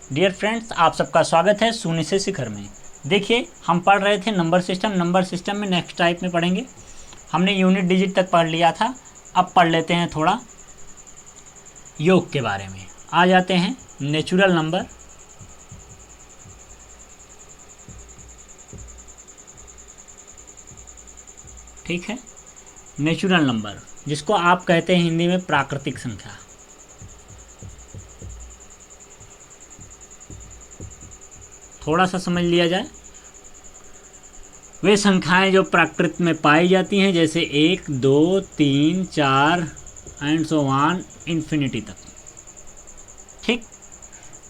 Dear friends, आप सबका स्वागत है शून्य से शिखर में। देखिए, हम पढ़ रहे थे नंबर सिस्टम में नेक्स्ट टाइप में पढ़ेंगे। हमने यूनिट डिजिट तक पढ़ लिया था। अब पढ़ लेते हैं थोड़ा योग के बारे में। आ जाते हैं नेचुरल नंबर। ठीक है, नेचुरल नंबर जिसको आप कहते हैं हिंदी में प्राकृतिक संख्या। थोड़ा सा समझ लिया जाए, वे संख्याएं जो प्राकृत में पाई जाती हैं, जैसे 1, 2, 3, 4 एंड सो ऑन इन्फिनिटी तक। ठीक,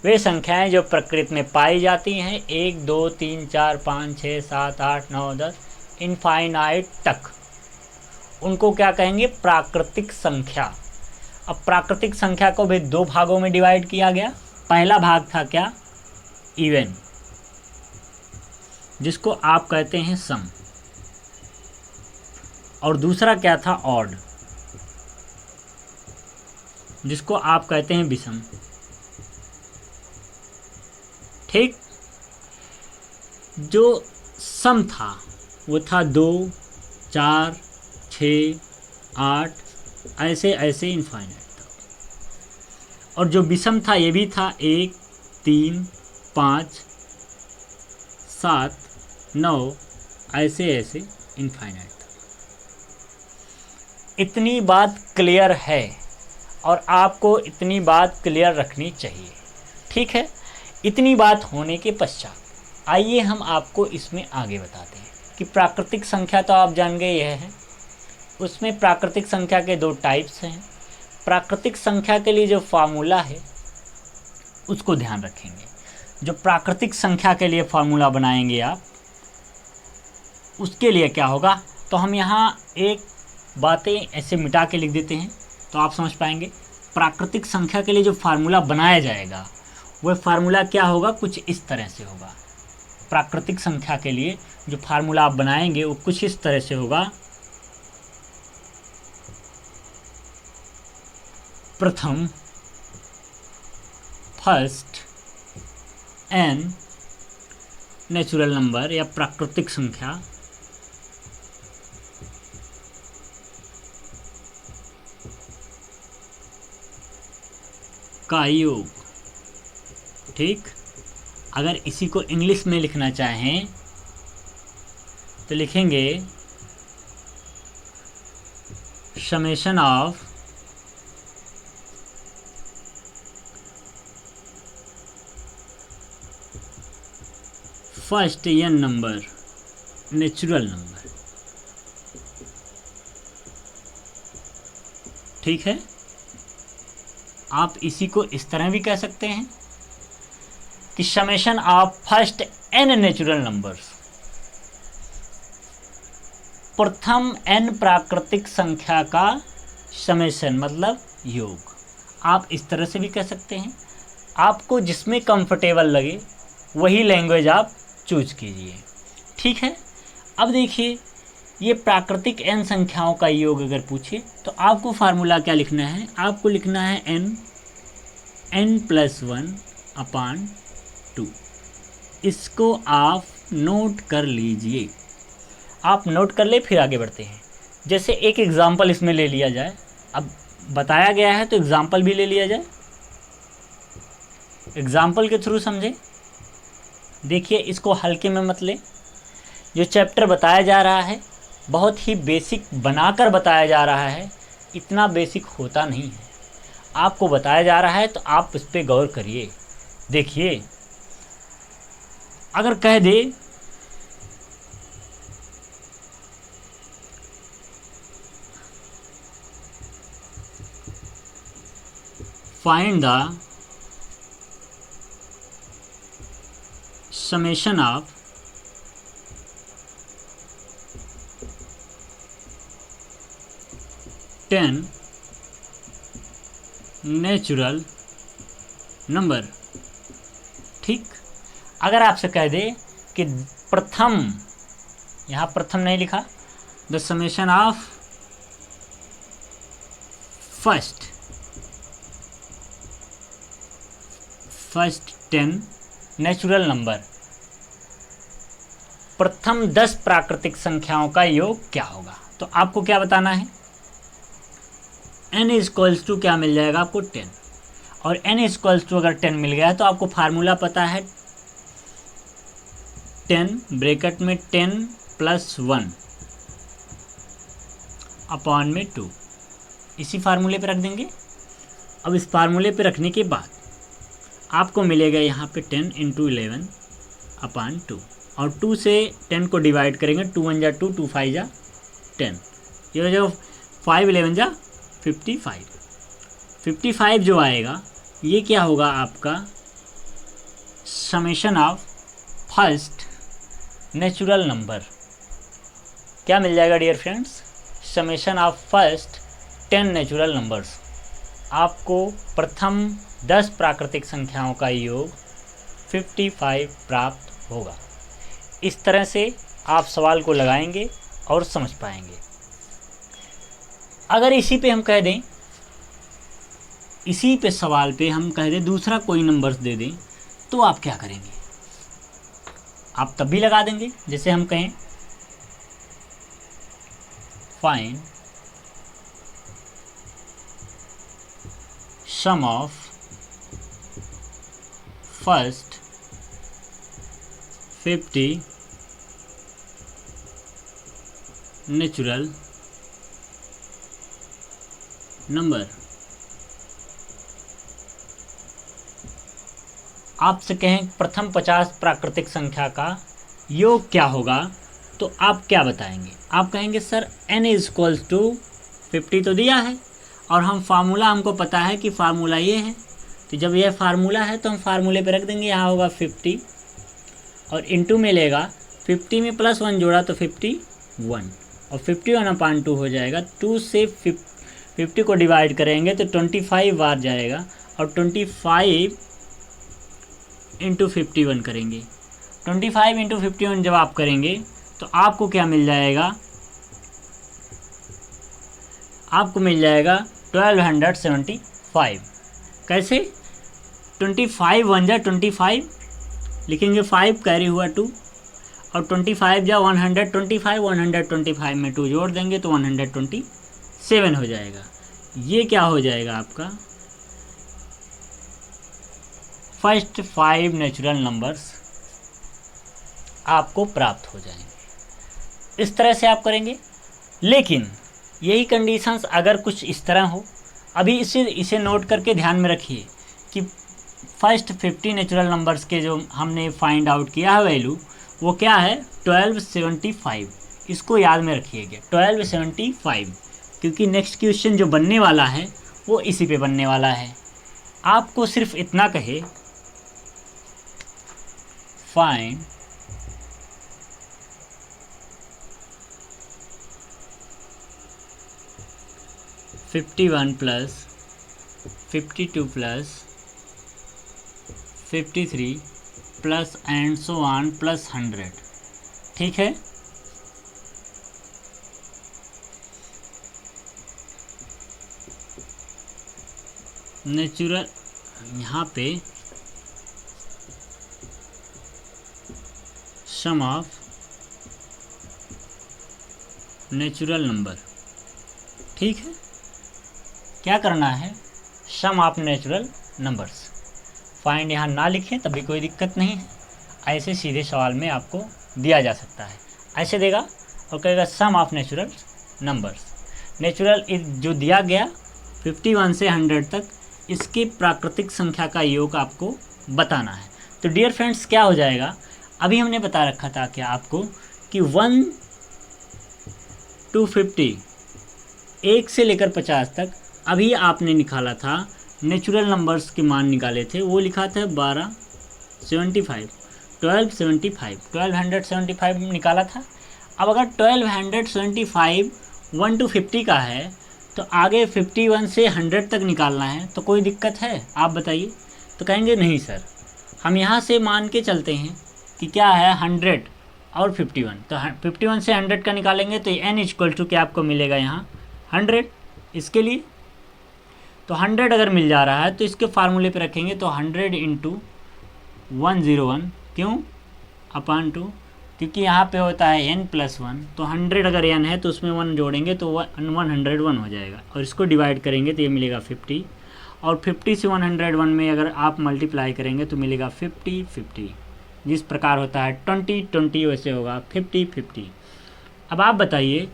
वे संख्याएं जो प्रकृति में पाई जाती हैं 1, 2, 3, 4, 5, 6, 7, 8, 9, 10 इनफाइनाइट तक, उनको क्या कहेंगे? प्राकृतिक संख्या। अब प्राकृतिक संख्या को भी दो भागों में डिवाइड किया गया। पहला भाग था क्या? इवन, जिसको आप कहते हैं सम। और दूसरा क्या था? ऑड, जिसको आप कहते हैं विषम। ठीक, जो सम था वो था 2, 4, 6, 8 ऐसे ऐसे इनफाइनाइट था। और जो विषम था ये भी था 1, 3, 5, 7, 9 ऐसे ऐसे इनफाइनाइट था। इतनी बात क्लियर है और आपको इतनी बात क्लियर रखनी चाहिए। ठीक है, इतनी बात होने के पश्चात आइए हम आपको इसमें आगे बताते हैं कि प्राकृतिक संख्या तो आप जान गए यह है। उसमें प्राकृतिक संख्या के दो टाइप्स हैं। प्राकृतिक संख्या के लिए जो फार्मूला है उसको ध्यान रखेंगे। जो प्राकृतिक संख्या के लिए फार्मूला बनाएंगे आप, उसके लिए क्या होगा? तो हम यहाँ एक बातें ऐसे मिटा के लिख देते हैं तो आप समझ पाएंगे। प्राकृतिक संख्या के लिए जो फार्मूला बनाया जाएगा वह फार्मूला क्या होगा? कुछ इस तरह से होगा। प्राकृतिक संख्या के लिए जो फार्मूला आप बनाएंगे वो कुछ इस तरह से होगा। प्रथम, फर्स्ट एन नेचुरल नंबर या प्राकृतिक संख्या का योग। ठीक, अगर इसी को इंग्लिश में लिखना चाहें तो लिखेंगे summation of first n number natural number. ठीक है, आप इसी को इस तरह भी कह सकते हैं कि summation of first n natural numbers, प्रथम एन प्राकृतिक संख्या का समेशन मतलब योग। आप इस तरह से भी कह सकते हैं। आपको जिसमें कंफर्टेबल लगे वही लैंग्वेज आप चूज कीजिए। ठीक है, अब देखिए, ये प्राकृतिक एन संख्याओं का योग अगर पूछे तो आपको फार्मूला क्या लिखना है? आपको लिखना है n+1/2। इसको आप नोट कर लीजिए। आप नोट कर ले, फिर आगे बढ़ते हैं। जैसे एक एग्जाम्पल इसमें ले लिया जाए। अब बताया गया है तो एग्जाम्पल भी ले लिया जाए। एग्जाम्पल के थ्रू समझे। देखिए, इसको हल्के में मत ले। जो चैप्टर बताया जा रहा है बहुत ही बेसिक बनाकर बताया जा रहा है। इतना बेसिक होता नहीं है। आपको बताया जा रहा है तो आप इस पर गौर करिए। देखिए, अगर कह they find the summation of ten natural number. ठीक, अगर आपसे कह दे कि प्रथम, यहाँ प्रथम नहीं लिखा, the summation of first 10 natural number, प्रथम 10 प्राकृतिक संख्याओं का योग क्या होगा। तो आपको क्या बताना है, n इक्वल्स टू क्या मिल जाएगा आपको 10, और n इक्वल्स टू अगर 10 मिल गया है तो आपको फार्मूला पता है 10 ब्रैकेट में 10 + 1 अपॉन में 2, इसी फार्मूले पे रख देंगे। अब इस फार्मूले पे रखने के बाद आपको मिलेगा यहाँ पे 10 × 11 अपॉन 2, और 2 से 10 को डिवाइड करेंगे, 2 × 1 = 2, 2 × 5 = 10, ये जो 5 × 11 = 55। 55 जो आएगा ये क्या होगा आपका summation of first natural number, क्या मिल जाएगा dear friends, summation of first 10 natural numbers. आपको प्रथम 10 प्राकृतिक संख्याओं का योग 55 प्राप्त होगा। इस तरह से आप सवाल को लगाएंगे और समझ पाएंगे। अगर इसी पे हम कह दें, इसी पे सवाल पे हम कह दें दूसरा कोई नंबर्स दे दें, तो आप क्या करेंगे, आप तब भी लगा देंगे। जैसे हम कहें find sum of first 50 natural number. आपसे कहें प्रथम 50 प्राकृतिक संख्या का योग क्या होगा, तो आप क्या बताएंगे, आप कहेंगे सर n = 50 तो दिया है, और हम फार्मूला हमको पता है कि फार्मूला ये है, तो जब यह फार्मूला है तो हम फार्मूले पे रख देंगे, यहाँ होगा 50 और इंटू में लेगा 50 में +1 जोड़ा तो 51, और 51/2 हो जाएगा। 2 से 50 को डिवाइड करेंगे तो 25 बार जाएगा, और 25 × 51 करेंगे। 25 × 51 जब आप करेंगे तो आपको क्या मिल जाएगा, आपको मिल जाएगा 1275। कैसे, 25 × 1 = 25, लिखेंगे 5 कैरी हुआ 2, और 25 × 125, 125 में 2 जोड़ देंगे तो 127 हो जाएगा। ये क्या हो जाएगा आपका फर्स्ट 5 नेचुरल नंबर्स आपको प्राप्त हो जाएंगे। इस तरह से आप करेंगे, लेकिन यही कंडीशंस अगर कुछ इस तरह हो, अभी इसे नोट करके ध्यान में रखिए कि फर्स्ट 50 नेचुरल नंबर्स के जो हमने फाइंड आउट किया है वैल्यू, वो क्या है 1275, इसको याद में रखिएगा 1275, क्योंकि नेक्स्ट क्वेश्चन जो बनने वाला है वो इसी पे बनने वाला है। आपको सिर्फ इतना कहे फाइंड (51 + 52 + 53 + and so on + 100, ठीक है। नेचुरल यहाँ पे सम ऑफ नेचुरल नंबर, ठीक है। क्या करना है, सम ऑफ नेचुरल नंबर्स। फाइंड यहाँ ना लिखें तभी कोई दिक्कत नहीं है, ऐसे सीधे सवाल में आपको दिया जा सकता है। ऐसे देगा और कहेगा सम ऑफ नेचुरल नंबर्स। नेचुरल जो दिया गया 51 से 100 तक, इसकी प्राकृतिक संख्या का योग आपको बताना है। तो डियर फ्रेंड्स क्या हो जाएगा, अभी हमने बता रखा था क्या आपको कि 1 to 50, 1 से लेकर 50 तक अभी आपने निकाला था, नेचुरल नंबर्स के मान निकाले थे, वो लिखा था 1275 निकाला था। अब अगर 1275 1 to 50 का है तो आगे 51 से 100 तक निकालना है, तो कोई दिक्कत है आप बताइए। तो कहेंगे नहीं सर, हम यहाँ से मान के चलते हैं कि क्या है 100 और 51, तो 51 से 100 का निकालेंगे तो n = क्या आपको मिलेगा यहाँ 100। इसके लिए तो 100 अगर मिल जा रहा है तो इसके फार्मूले पे रखेंगे तो 100 इंटू 101, क्यों अपान 2, क्योंकि यहाँ पे होता है n+1, तो 100 अगर n है तो उसमें 1 जोड़ेंगे तो 101 हो जाएगा, और इसको डिवाइड करेंगे तो ये मिलेगा 50, और 50 से 101 में अगर आप मल्टीप्लाई करेंगे तो मिलेगा 50 50। जिस प्रकार होता है 20 20 वैसे होगा 50 50। अब आप बताइए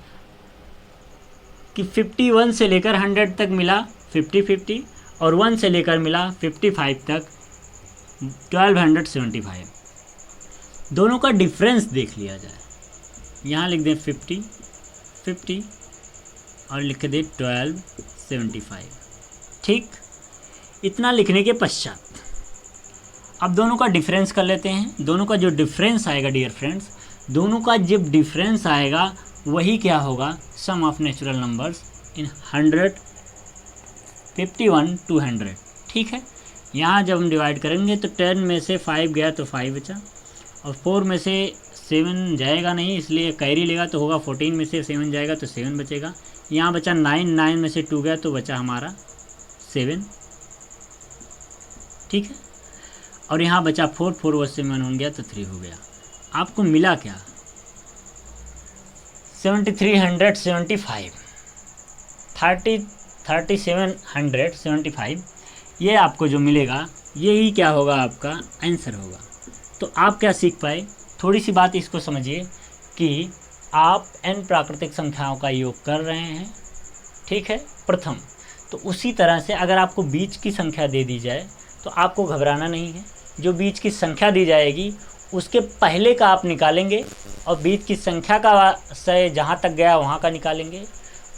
कि 51 से लेकर 100 तक मिला 50 50, और 1 से लेकर मिला 55 तक 1275। दोनों का डिफरेंस देख लिया जाए। यहाँ लिख दें 50 50 और लिख दें 1275। ठीक, इतना लिखने के पश्चात अब दोनों का डिफरेंस कर लेते हैं। दोनों का जो डिफरेंस आएगा डियर फ्रेंड्स, दोनों का जब डिफरेंस आएगा वही क्या होगा, sum of natural numbers in 100 51 to 100। ठीक है, यहाँ जब हम डिवाइड करेंगे तो 10 में से 5 गया तो 5 बचा, और 4 में से 7 जाएगा नहीं इसलिए कैरी लेगा तो होगा 14 में से 7 जाएगा तो 7 बचेगा। यहाँ बचा 9, 9 में से 2 गया तो बचा हमारा 7। ठीक है, और यहाँ बचा 4, 4 वो 7 हो गया तो 3 हो गया। आपको मिला क्या, 7375 3775, ये आपको जो मिलेगा यही क्या होगा, आपका आंसर होगा। तो आप क्या सीख पाए, थोड़ी सी बात इसको समझिए कि आप n प्राकृतिक संख्याओं का योग कर रहे हैं, ठीक है, प्रथम। तो उसी तरह से अगर आपको बीच की संख्या दे दी जाए तो आपको घबराना नहीं है। जो बीच की संख्या दी जाएगी उसके पहले का आप निकालेंगे, और बीच की संख्या का से जहाँ तक गया वहाँ का निकालेंगे,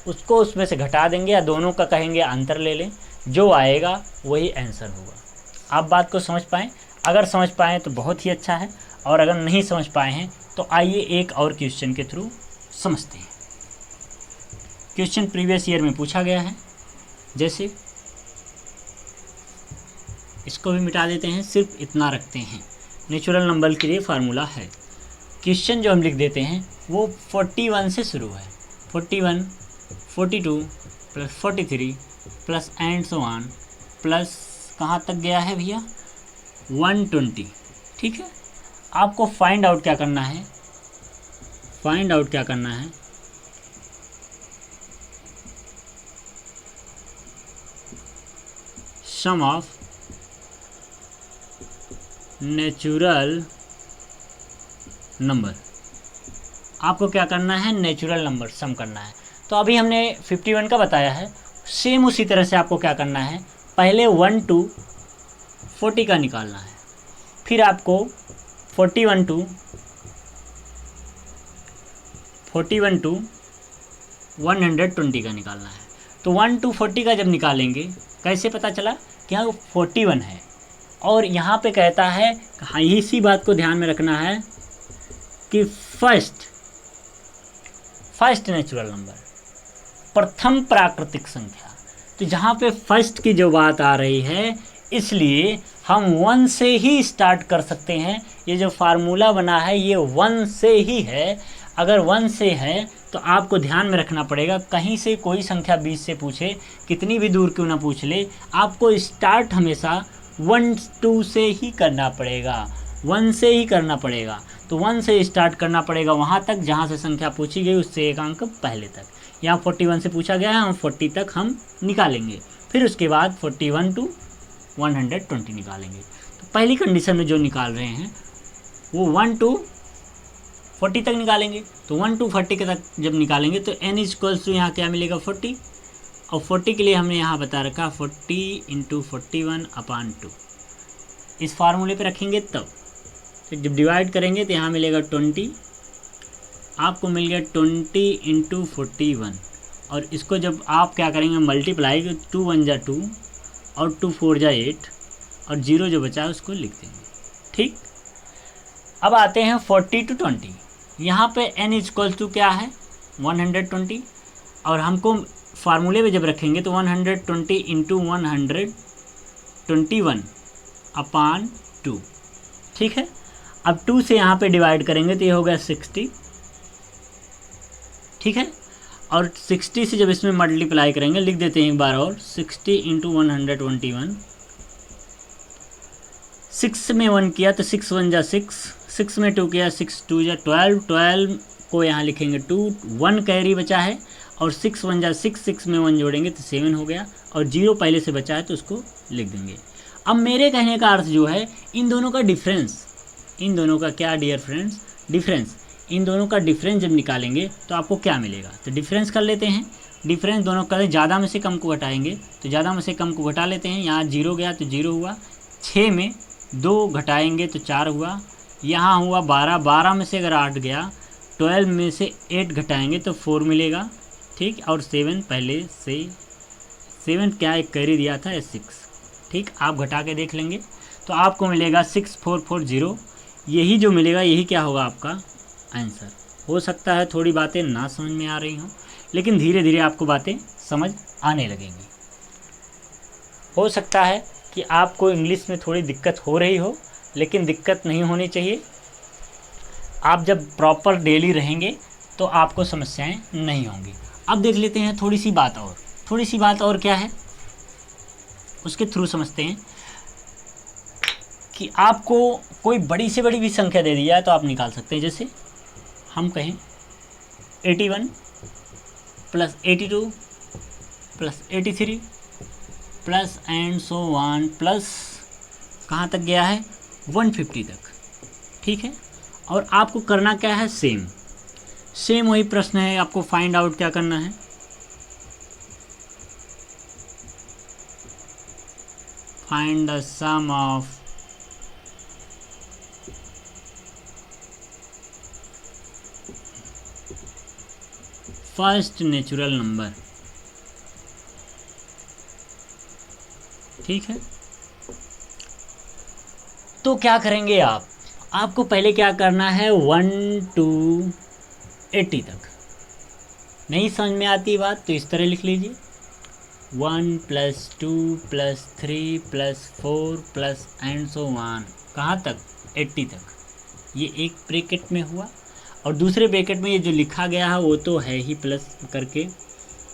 उसको उसमें से घटा देंगे या दोनों का कहेंगे अंतर ले लें, जो आएगा वही आंसर होगा। आप बात को समझ पाएँ? अगर समझ पाएँ तो बहुत ही अच्छा है, और अगर नहीं समझ पाए हैं तो आइए एक और क्वेश्चन के थ्रू समझते हैं। क्वेश्चन प्रीवियस ईयर में पूछा गया है, जैसे इसको भी मिटा देते हैं, सिर्फ इतना रखते हैं। नेचुरल नंबर के लिए फार्मूला है। क्वेश्चन जो हम लिख देते हैं वो 41 से शुरू है, 41 42 plus 43 plus and so on plus कहाँ तक गया है भैया 120। ठीक है, आपको फाइंड आउट क्या करना है, फाइंड आउट क्या करना है, सम ऑफ नेचुरल नंबर। आपको क्या करना है, नेचुरल नंबर सम करना है। तो अभी हमने 51 का बताया है, सेम उसी तरह से आपको क्या करना है, पहले 1 to 40 का निकालना है, फिर आपको 41 to 120 का निकालना है। तो 1 to 40 का जब निकालेंगे, कैसे पता चला कि यहाँ 41 है, और यहाँ पे कहता है, हाँ इसी बात को ध्यान में रखना है कि फर्स्ट नेचुरल नंबर, प्रथम प्राकृतिक संख्या। तो जहाँ पे फर्स्ट की जो बात आ रही है, इसलिए हम 1 से ही स्टार्ट कर सकते हैं। ये जो फार्मूला बना है ये 1 से ही है। अगर 1 से है तो आपको ध्यान में रखना पड़ेगा, कहीं से कोई संख्या 20 से पूछे, कितनी भी दूर क्यों ना पूछ ले, आपको स्टार्ट हमेशा 1 2 से ही करना पड़ेगा, 1 से ही करना पड़ेगा। तो 1 से स्टार्ट करना पड़ेगा वहाँ तक जहाँ से संख्या पूछी गई उससे एक अंक पहले तक। यहाँ 41 से पूछा गया है, हम 40 तक हम निकालेंगे, फिर उसके बाद 41 to 120 निकालेंगे। तो पहली कंडीशन में जो निकाल रहे हैं वो 1 to 40 तक निकालेंगे। तो 1 to 40 के तक जब निकालेंगे तो n इक्वल्स टू यहाँ क्या मिलेगा 40, और 40 के लिए हमने यहाँ बता रखा 40 × 41/2। इस फार्मूले पे रखेंगे तब, तो जब डिवाइड करेंगे तो यहाँ मिलेगा 20, आपको मिल गया 20 × 41, और इसको जब आप क्या करेंगे मल्टीप्लाई, 2 1 जा 2 और 2 4 जा 8, और 0 जो बचा है उसको लिख देंगे। ठीक, अब आते हैं 40 to 20। यहाँ पे n इक्वल्स टू क्या है 120, और हमको फार्मूले में जब रखेंगे तो 120 × 121/2। ठीक है, अब 2 से यहाँ पे डिवाइड करेंगे तो ये हो गया 60। ठीक है, और 60 से जब इसमें मल्टीप्लाई करेंगे, लिख देते हैं एक बार और, 60 इंटू 121, 6 में 1 किया तो 6 1 जा 6, 6 में 2 किया 6 2 जा 12, 12 को यहाँ लिखेंगे 2, 1 कैरी बचा है और 6 1 जा 6, 6 में 1 जोड़ेंगे तो 7 हो गया और 0 पहले से बचा है तो उसको लिख देंगे। अब मेरे कहने का अर्थ जो है, इन दोनों का डिफरेंस, इन दोनों का क्या डियर फ्रेंड्स, डिफरेंस, इन दोनों का डिफरेंस जब निकालेंगे तो आपको क्या मिलेगा। तो डिफरेंस कर लेते हैं, डिफरेंस दोनों का ज़्यादा में से कम को घटाएंगे तो ज़्यादा में से कम को घटा लेते हैं। यहाँ 0 गया तो 0 हुआ, 6 में 2 घटाएंगे तो 4 हुआ, यहाँ हुआ 12, 12 में से अगर 8 गया, 12 में से 8 घटाएंगे तो 4 मिलेगा, ठीक। और 7 पहले से 7 क्या एक कैरी दिया था 6, ठीक। आप घटा के देख लेंगे तो आपको मिलेगा 6440। यही जो मिलेगा यही क्या होगा आपका आंसर। हो सकता है थोड़ी बातें ना समझ में आ रही हों, लेकिन धीरे धीरे आपको बातें समझ आने लगेंगी। हो सकता है कि आपको इंग्लिश में थोड़ी दिक्कत हो रही हो, लेकिन दिक्कत नहीं होनी चाहिए। आप जब प्रॉपर डेली रहेंगे तो आपको समस्याएं नहीं होंगी। अब देख लेते हैं थोड़ी सी बात और, थोड़ी सी बात और क्या है उसके थ्रू समझते हैं कि आपको कोई बड़ी से बड़ी भी संख्या दे दी जाए तो आप निकाल सकते हैं। जैसे हम कहें 81 plus 82 plus 83 plus and so one plus कहाँ तक गया है 150 तक, ठीक है। और आपको करना क्या है, सेम वही प्रश्न है, आपको फाइंड आउट क्या करना है, find the sum of first natural number, ठीक है। तो क्या करेंगे आप, आपको पहले क्या करना है 1 to 80 तक। नहीं समझ में आती बात तो इस तरह लिख लीजिए 1 + 2 + 3 + 4 प्लस एंड सो वन, कहाँ तक 80 तक। ये एक ब्रैकेट में हुआ और दूसरे ब्रैकेट में ये जो लिखा गया है वो तो है ही प्लस करके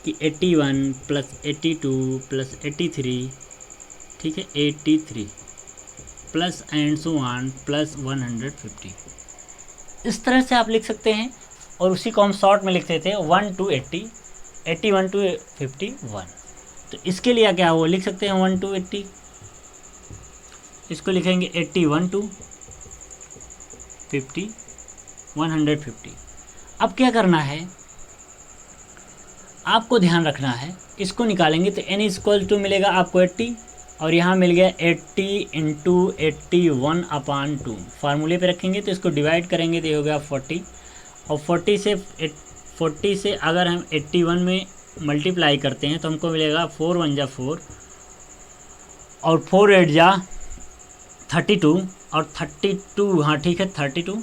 कि 81 + 82 + 83, ठीक है 83 plus and so one plus 150। इस तरह से आप लिख सकते हैं और उसी को हम शॉर्ट में लिखते थे 1 to 80, 81 to 51। तो इसके लिए क्या हुआ, लिख सकते हैं 1 to 80, इसको लिखेंगे 81 to 50, 150। अब क्या करना है, आपको ध्यान रखना है, इसको निकालेंगे तो n = मिलेगा आपको 80 और यहाँ मिल गया 80 × 81/2। फार्मूले पे रखेंगे तो इसको डिवाइड करेंगे तो ये हो गया 40 और 40 से अगर हम 81 में मल्टीप्लाई करते हैं तो हमको मिलेगा 4 1 जा 4 और 4 8 जा 32 और 32, हाँ ठीक है 32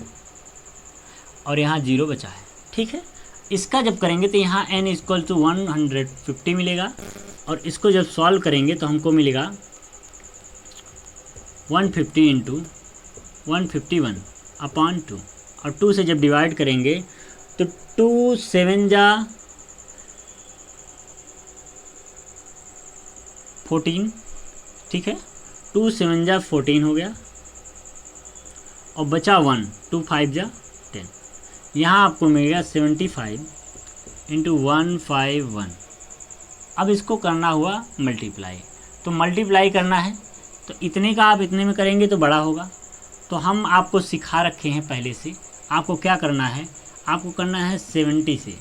और यहाँ 0 बचा है, ठीक है। इसका जब करेंगे तो यहाँ n = 150 मिलेगा और इसको जब सॉल्व करेंगे तो हमको मिलेगा 150 × 151/2 और 2 से जब डिवाइड करेंगे तो 2 7 जा 14, ठीक है 2 7 जा 14 हो गया और बचा 1, 2 5 जा 10। यहाँ आपको मिलेगा 75 × 151। अब इसको करना हुआ मल्टीप्लाई, तो मल्टीप्लाई करना है तो इतने का आप इतने में करेंगे तो बड़ा होगा। तो हम आपको सिखा रखे हैं पहले से, आपको क्या करना है, आपको करना है 70 से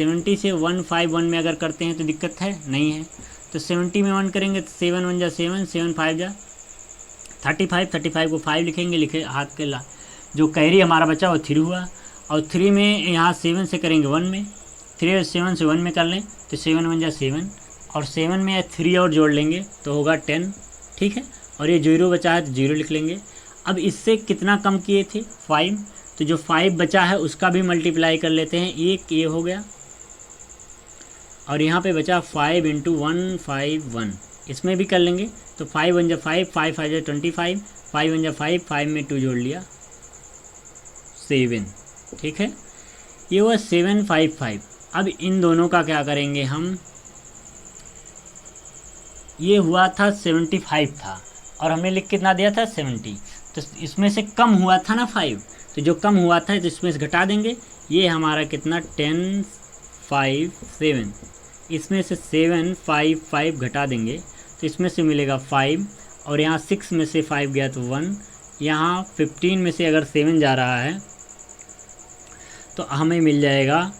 151 में अगर करते हैं तो दिक्कत है नहीं है। तो 70 में 1 करेंगे तो 7 1 जा 7, 7 5 जा 35, 35 को 5 लिखेंगे, लिखे हाथ के ला, जो कैरी हमारा बचा वो 3 हुआ और 3 में यहाँ 7 से करेंगे 1 में, 3 और 7 से 1 में कर लें तो 7 1 जा 7 और 7 में 3 और जोड़ लेंगे तो होगा 10, ठीक है। और ये 0 बचा है तो 0 लिख लेंगे। अब इससे कितना कम किए थे 5, तो जो 5 बचा है उसका भी मल्टीप्लाई कर लेते हैं, एक ये हो गया और यहाँ पे बचा 5 × 151, इसमें भी कर लेंगे तो 5 1 जा 5, 5 5 जा 25, 5 1 जा 5, 5 में 2 जोड़ लिया 7, ठीक है। ये हुआ 755। अब इन दोनों का क्या करेंगे हम, ये हुआ था 75 था और हमने लिख कितना दिया था 70, तो इसमें से कम हुआ था ना 5, तो जो कम हुआ था तो इसमें से घटा देंगे। ये हमारा कितना 10 5 7, इसमें से 7 5 5 घटा देंगे तो इसमें से मिलेगा 5, और यहाँ 6 में से 5 गया तो 1, यहाँ 15 में से अगर 7 जा रहा है तो हमें मिल जाएगा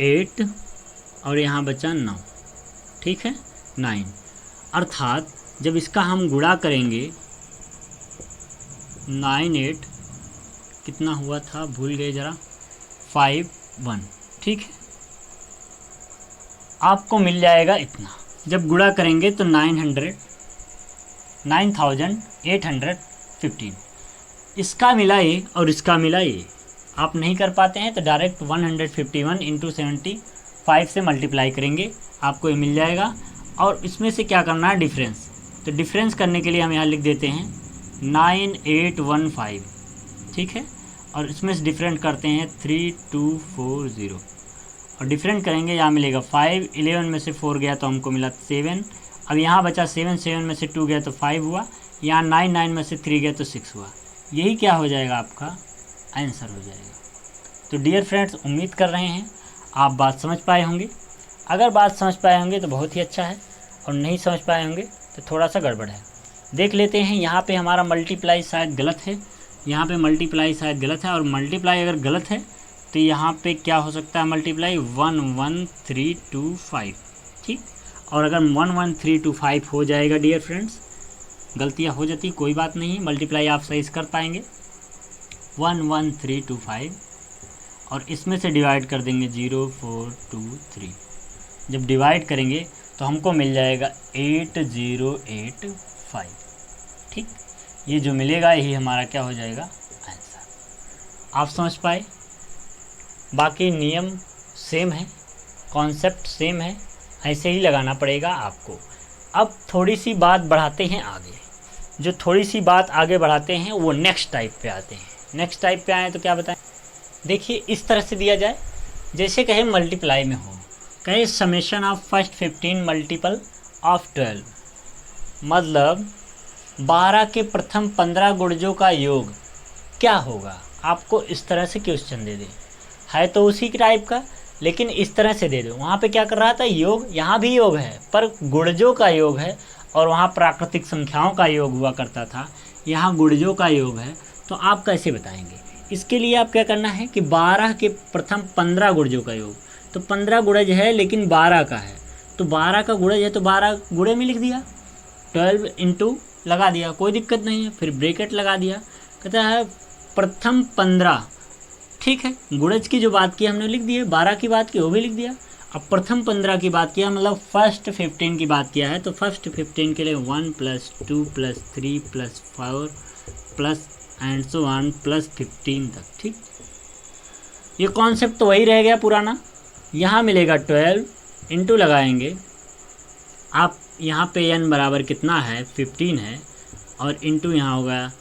8, और यहाँ बचा 9, ठीक है 9। अर्थात जब इसका हम गुणा करेंगे 9 8 कितना हुआ था भूल गए ज़रा, 5 1, ठीक है, आपको मिल जाएगा इतना। जब गुणा करेंगे तो 9815, इसका मिला ये और इसका मिला ये। आप नहीं कर पाते हैं तो डायरेक्ट 151 इंटू 75 से मल्टीप्लाई करेंगे, आपको ये मिल जाएगा। और इसमें से क्या करना है, डिफरेंस। तो डिफरेंस करने के लिए हम यहाँ लिख देते हैं 9815, ठीक है, और इसमें से डिफरेंट करते हैं 3240, और डिफरेंट करेंगे यहाँ मिलेगा 5, 11 में से 4 गया तो हमको मिला 7, अब यहाँ बचा 7, 7 में से 2 गया तो 5 हुआ, यहाँ 9, 9 में से 3 गया तो 6 हुआ। यही क्या हो जाएगा, आपका आंसर हो जाएगा। तो डियर फ्रेंड्स, उम्मीद कर रहे हैं आप बात समझ पाए होंगे। अगर बात समझ पाए होंगे तो बहुत ही अच्छा है, और नहीं समझ पाए होंगे तो थोड़ा सा गड़बड़ है। देख लेते हैं, यहाँ पे हमारा मल्टीप्लाई शायद गलत है, यहाँ पे मल्टीप्लाई शायद गलत है, और मल्टीप्लाई अगर गलत है तो यहाँ पे क्या हो सकता है, मल्टीप्लाई 11325, ठीक। और अगर 11325 हो जाएगा डियर फ्रेंड्स, गलतियाँ हो जाती कोई बात नहीं, मल्टीप्लाई आप सही से कर पाएंगे 11325, और इसमें से डिवाइड कर देंगे 0423। जब डिवाइड करेंगे तो हमको मिल जाएगा 8085, ठीक। ये जो मिलेगा यही हमारा क्या हो जाएगा, आंसर। आप समझ पाए। बाकी नियम सेम है, कॉन्सेप्ट सेम है, ऐसे ही लगाना पड़ेगा आपको। अब थोड़ी सी बात बढ़ाते हैं आगे। जो थोड़ी सी बात आगे बढ़ाते हैं वो नेक्स्ट टाइप पे आते हैं। नेक्स्ट टाइप पे आए तो क्या बताएं, देखिए इस तरह से दिया जाए, जैसे कहे मल्टीप्लाई में हो, कहे summation of first 15 multiple of 12, मतलब 12 के प्रथम 15 गुणजों का योग क्या होगा। आपको इस तरह से क्वेश्चन दे दे, है तो उसी टाइप का, लेकिन इस तरह से दे दो। वहाँ पे क्या कर रहा था, योग, यहाँ भी योग है पर गुणजों का योग है, और वहाँ प्राकृतिक संख्याओं का योग हुआ करता था, यहाँ गुणजों का योग है। तो आप कैसे बताएंगे, इसके लिए आप क्या करना है कि 12 के प्रथम 15 गुणजों का योग, तो 15 गुणज है लेकिन 12 का है, तो 12 का गुणज है तो 12 गुणे में लिख दिया, 12 इंटू लगा दिया, कोई दिक्कत नहीं है, फिर ब्रैकेट लगा दिया, कहता है प्रथम 15, ठीक है। गुणज की जो बात की हमने लिख दी है, 12 की बात की वो भी लिख दिया। अब प्रथम 15 की बात किया, मतलब फर्स्ट 15 की बात किया है, तो फर्स्ट 15 के लिए 1 + 2 + 3 + 4 plus and so on plus 15 तक, ठीक। ये कॉन्सेप्ट तो वही रह गया पुराना। यहाँ मिलेगा 12 इंटू लगाएंगे आप, यहाँ पे n बराबर कितना है 15 है, और इंटू यहाँ होगा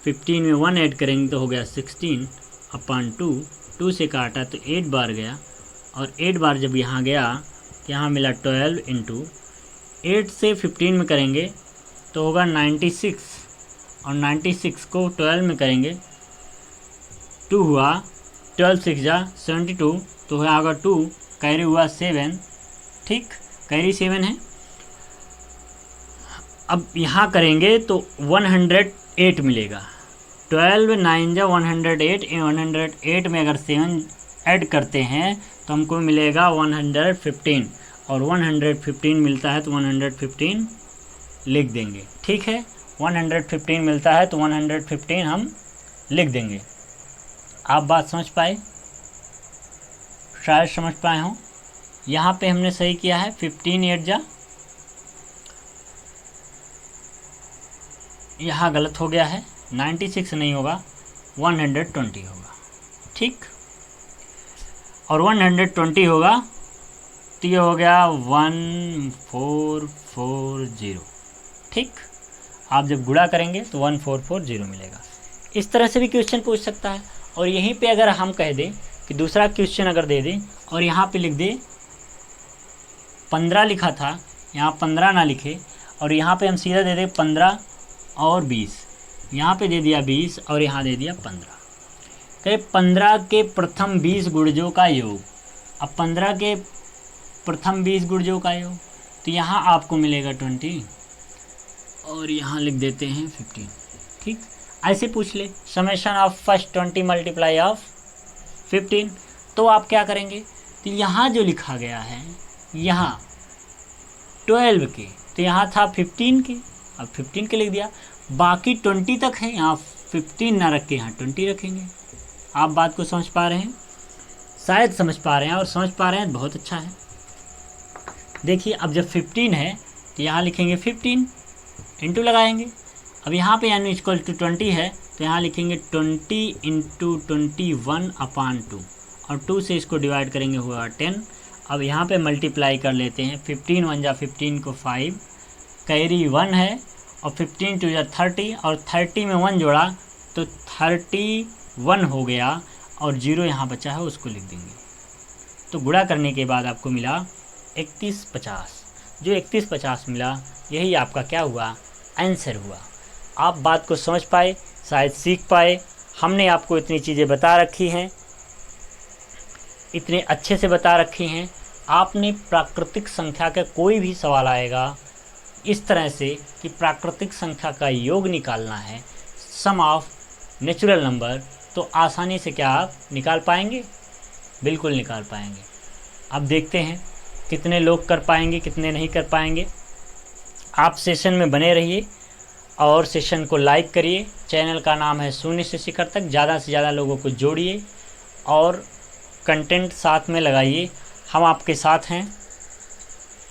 15 में 1 ऐड करेंगे तो हो गया 16/2, 2 से काटा तो 8 बार गया, और 8 बार जब यहाँ गया तो यहाँ मिला 12 इंटू 8 से 15 में करेंगे तो होगा 96, और 96 को 12 में करेंगे 2 हुआ, 12 6 जा 72, तो होगा 2, कैरी हुआ 7, ठीक, कैरी 7 है। अब यहाँ करेंगे तो 108 मिलेगा, 12 9 जा 108, 108 में अगर 7 ऐड करते हैं तो हमको मिलेगा 115, और 115 मिलता है तो 115 लिख देंगे, ठीक है। 115 मिलता है तो 115 हम लिख देंगे। आप बात समझ पाए, शायद समझ पाए हों। यहाँ पे हमने सही किया है, 15 8 जा, यहाँ गलत हो गया है, 96 नहीं होगा 120 होगा, ठीक। और 120 होगा तो ये हो गया 1440, ठीक। आप जब गुणा करेंगे तो 1440 मिलेगा। इस तरह से भी क्वेश्चन पूछ सकता है। और यहीं पे अगर हम कह दें कि दूसरा क्वेश्चन अगर दे दे और यहाँ पे लिख दे 15 लिखा था, यहाँ 15 ना लिखे और यहाँ पे हम सीधा दे दे 15 और 20, यहाँ पे दे दिया 20 और यहाँ दे दिया 15। कहे 15 के प्रथम 20 गुणजों का योग। अब 15 के प्रथम 20 गुणजों का योग, तो यहाँ आपको मिलेगा 20 और यहाँ लिख देते हैं 15। ठीक, ऐसे पूछ ले summation of first 20 multiply of 15, तो आप क्या करेंगे, तो यहाँ जो लिखा गया है यहाँ 12 के, तो यहाँ था 15 के, अब 15 के लिख दिया, बाकी 20 तक है, यहाँ 15 ना रख के यहाँ 20 रखेंगे। आप बात को समझ पा रहे हैं? शायद समझ पा रहे हैं, और समझ पा रहे हैं बहुत अच्छा है। देखिए अब जब 15 है तो यहाँ लिखेंगे 15 इंटू लगाएंगे। अब यहाँ पे यानी इक्वल टू 20 है तो यहाँ लिखेंगे 20 इंटू 21/2 और 2 से इसको डिवाइड करेंगे हुआ 10। अब यहाँ पे मल्टीप्लाई कर लेते हैं, 15 1 जा 15 को 5, कैरी 1 है और 15 2 जा 30 और 30 में 1 जोड़ा तो 31 हो गया और 0 यहाँ बचा है उसको लिख देंगे। तो गुणा करने के बाद आपको मिला 3150। जो 3150 मिला यही आपका क्या हुआ, आंसर हुआ। आप बात को समझ पाए, शायद सीख पाए। हमने आपको इतनी चीज़ें बता रखी हैं, इतने अच्छे से बता रखी हैं। आपने प्राकृतिक संख्या का कोई भी सवाल आएगा इस तरह से कि प्राकृतिक संख्या का योग निकालना है, सम ऑफ नेचुरल नंबर, तो आसानी से क्या आप निकाल पाएंगे? बिल्कुल निकाल पाएंगे। अब देखते हैं कितने लोग कर पाएंगे, कितने नहीं कर पाएंगे। आप सेशन में बने रहिए और सेशन को लाइक करिए। चैनल का नाम है शून्य से शिखर तक। ज़्यादा से ज़्यादा लोगों को जोड़िए और कंटेंट साथ में लगाइए। हम आपके साथ हैं,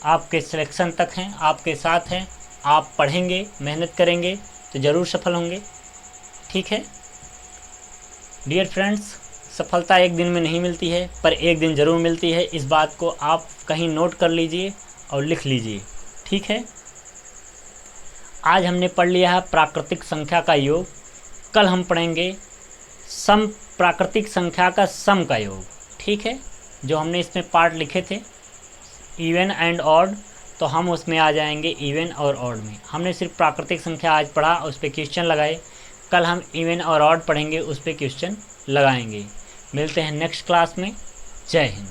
आपके सिलेक्शन तक हैं, आपके साथ हैं। आप पढ़ेंगे, मेहनत करेंगे तो ज़रूर सफल होंगे। ठीक है डियर फ्रेंड्स, सफलता एक दिन में नहीं मिलती है पर एक दिन ज़रूर मिलती है। इस बात को आप कहीं नोट कर लीजिए और लिख लीजिए। ठीक है, आज हमने पढ़ लिया है प्राकृतिक संख्या का योग। कल हम पढ़ेंगे सम, प्राकृतिक संख्या का सम का योग। ठीक है, जो हमने इसमें पार्ट लिखे थे इवन एंड ऑड, तो हम उसमें आ जाएंगे इवन और ऑड में। हमने सिर्फ प्राकृतिक संख्या आज पढ़ा, उस पर क्वेश्चन लगाए। कल हम इवन और ऑड पढ़ेंगे, उस पर क्वेश्चन लगाएंगे। मिलते हैं नेक्स्ट क्लास में। जय हिंद।